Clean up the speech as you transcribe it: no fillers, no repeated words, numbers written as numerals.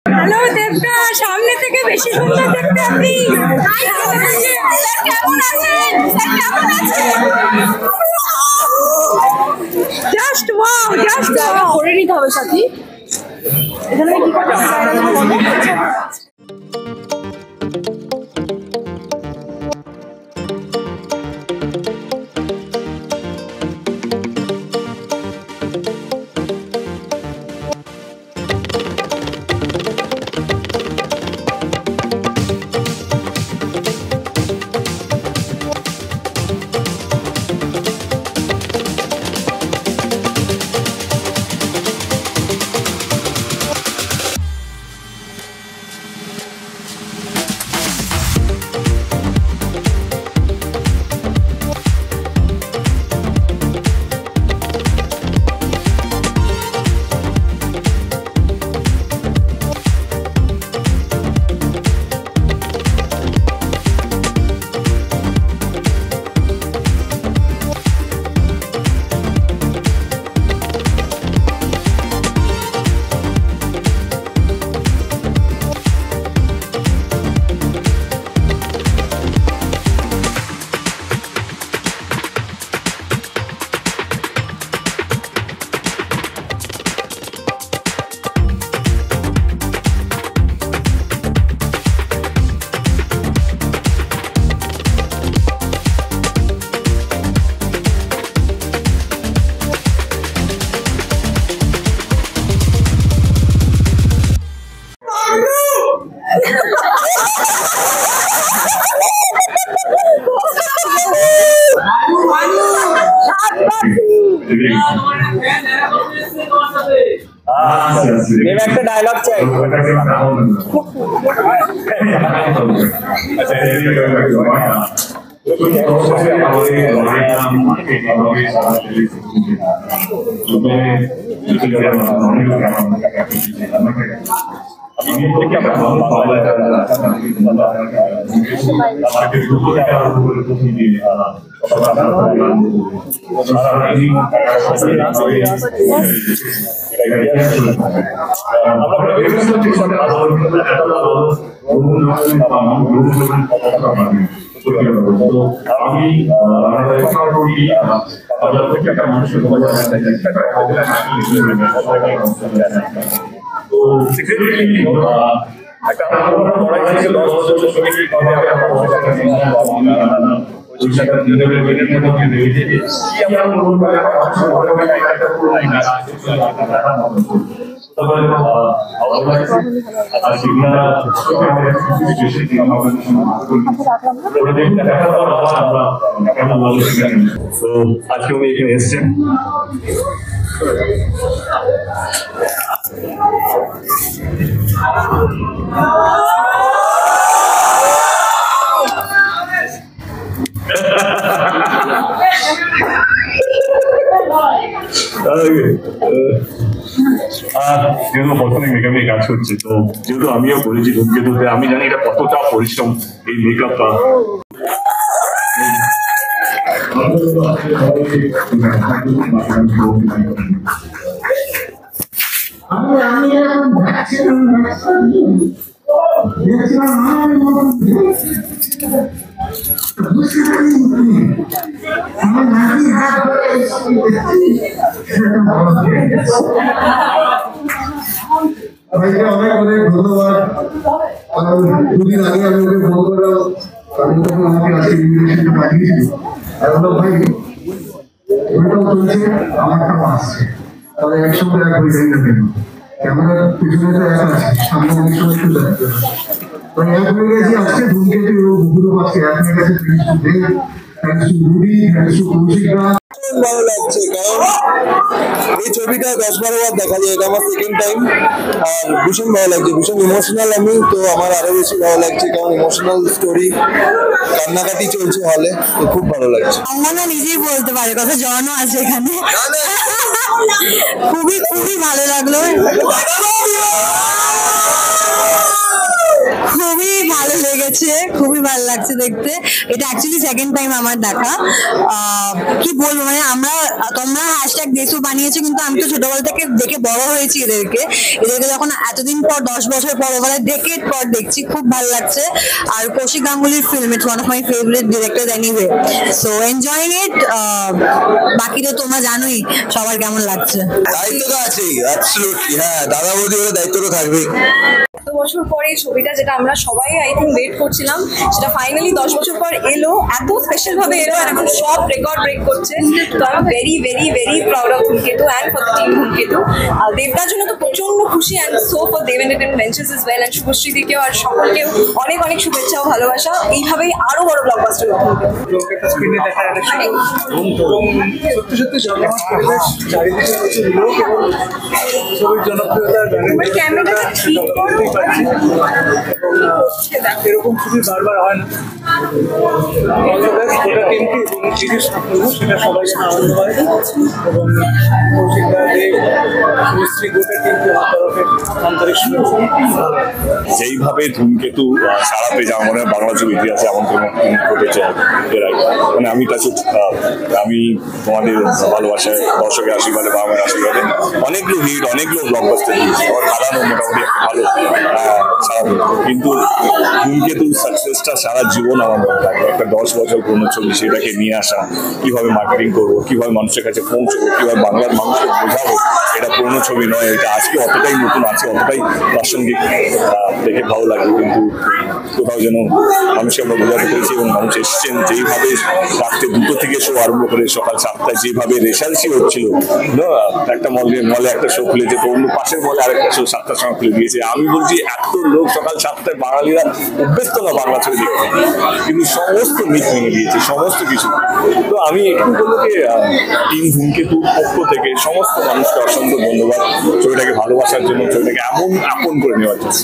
Hello দেবদা, সামনে থেকে বেশি সুন্দর দেখতে আপনি। কেমন আছেন? Just wow, just wow. করে নিতে হবে সাথী। এখানে কি করতে হবে? একটা ডায়লগ চাই। আজকে উনি এখানে এসছেন। যেহেতু প্রথমে মেকআপে কাজ করছে, তো যেহেতু আমিও করেছি ধূমকেতুতে, আমি জানি এটা কতটা পরিশ্রম এই মেকআপটা। ভাইকে অনেক অনেক ধন্যবাদ। কারণ দুদিন আগে আমি ওকে ফোন করলাম, আমি তখন আমাকে আজকে ইনভিটেশনটা পাঠিয়েছিল। আর বললাম ভাই ওটাও চলছে, আমারটাও আসছে, তাহলে একসঙ্গে এক হয়ে যাই না কেন? ক্যামেরার পিছনে তো এক আছে, সামনে অনেক সময় একটু দেখতে হবে। তো এক হয়ে গেছি আজকে ধূমকেতু এবং বুকুরও পাচ্ছে এক হয়ে গেছে। ভালো লাগছে, কারণ এই ছবিটা 10-12 বার দেখা যায়, এটা আমার সেকেন্ড টাইম। আর ভীষণ ভালো লাগছে, ভীষণ ইমোশনাল আমি, তো আমার আরো বেশি ভালো লাগছে, কারণ ইমোশনাল স্টোরি, কান্নাকাটি চলছে হলে, তো খুব ভালো লাগছে। অঙ্গনা নিজেই বলতে পারে কথা, জনও আছে এখানে। খুবই খুবই ভালো লাগলো, খুবই ভালো লেগেছে। লাগছে, খুবই ভালো লাগছে দেখতে। এটা অ্যাকচুয়ালি সেকেন্ড টাইম আমার দেখা। কি বলবো, মানে তোমরা হ্যাশট্যাগ দেশও বানিয়েছো, কিন্তু আমি তো ছোটবেলা থেকে দেখে বড় হয়েছি এদেরকে যখন এতদিন পর 10 বছর পর ওভার ডেকেড পর দেখছি, খুব ভালো লাগছে। আর কৌশিক গাঙ্গুলির film, it's one of my favourite director anyway, so enjoying it. বাকি তো তোমরা জানোই সবার কেমন লাগছে। দায়িত্ব তো আছেই, অ্যাবসলিউটলি। হ্যাঁ, দাদা বৌদি বলে দায়িত্ব তো থাকবেই। এত বছর পরে এই ছবিটা, যেটা আমরা সবাই আই থিঙ্ক ওয়েট করছিলাম, সেটা ফাইনালি 10 বছর পর এলো, এত স্পেশাল ভাবে এলো, আর এখন সব রেকর্ড ব্রেক করছে। তো আমি very very very proud of Dhumketu and for the team Dhumketu. আর দেবদার জন্য তো প্রচন্ড খুশি, and so for Dev entertainment ventures is well, and শুভশ্রীদিকেও আর সকলকেও অনেক অনেক শুভেচ্ছা ও ভালোবাসা। এইভাবেই আরো বড় ব্লকবাস্টার হবে। সত্যি সত্যি চারিদিকে প্রচুর লোক এবং ছবির জনপ্রিয়তার ক্যামেরাটা ঠিক করো, এরকম ছবি বারবার হয় না। গোটা টিমকে এবং সিরিজ সেটা সবাই যেন আনন্দ হয়, এবং কৌশিকদা, দেব, শুভশ্রী, গোটা টিমকে আমার তরফে আন্তরিক শুভেচ্ছা। যেইভাবে ধূমকেতু সারা পেয়ে যাওয়া মনে হয় বাংলা ছবি ইতিহাসে এমন কোনো ঘটেছে এর আগে। মানে আমি তোমাদের ভালোবাসায়, দর্শকের আশীর্বাদে, বাংলার আশীর্বাদে অনেকগুলো হিট, অনেকগুলো ব্লকবাস্টার দিয়েছে, আমার দাঁড়ানো মোটামুটি একটা ভালো সারা। কিন্তু ধূমকেতুর সাকসেসটা সারা জীবন আমার মনে থাকবে। একটা 10 বছর পুরনো ছবি, সেটাকে নিয়ে আসা, কিভাবে মার্কেটিং করবো, কিভাবে মানুষের কাছে পৌঁছবো, কিভাবে বাংলার মানুষকে বোঝাবো এটা পুরনো ছবি নয়, এটা আজকে অতটাই নতুন আছে, অতটাই প্রাসঙ্গিক, দেখে ভালো লাগে। কিন্তু কোথাও যেন মানুষকে আমরা বোঝাতে পেরেছি, এবং মানুষ এসছেন যেইভাবে রাত্রে 2টো থেকে শো আরম্ভ করে সকাল 7টায় যেভাবে রেশারেশি হচ্ছিল, একটা মলে একটা শো খুলে যেত, অন্য পাশের মলে আরেকটা শো 7টার সময় খুলে দিয়েছে। আমি বলছি এত লোক সকাল 7টায়, বাঙালিরা অভ্যস্ত না বাংলা ছবি দেখতে, কিন্তু সমস্ত মিট ভেঙে দিয়েছে, সমস্ত কিছু। তো আমি একটু বলবো যে টিম ধূমকেতুর পক্ষ থেকে সমস্ত মানুষকে অসংখ্য ধন্যবাদ ছবিটাকে ভালোবাসার জন্য, ছবিটাকে এমন আপন করে নেওয়ার জন্য।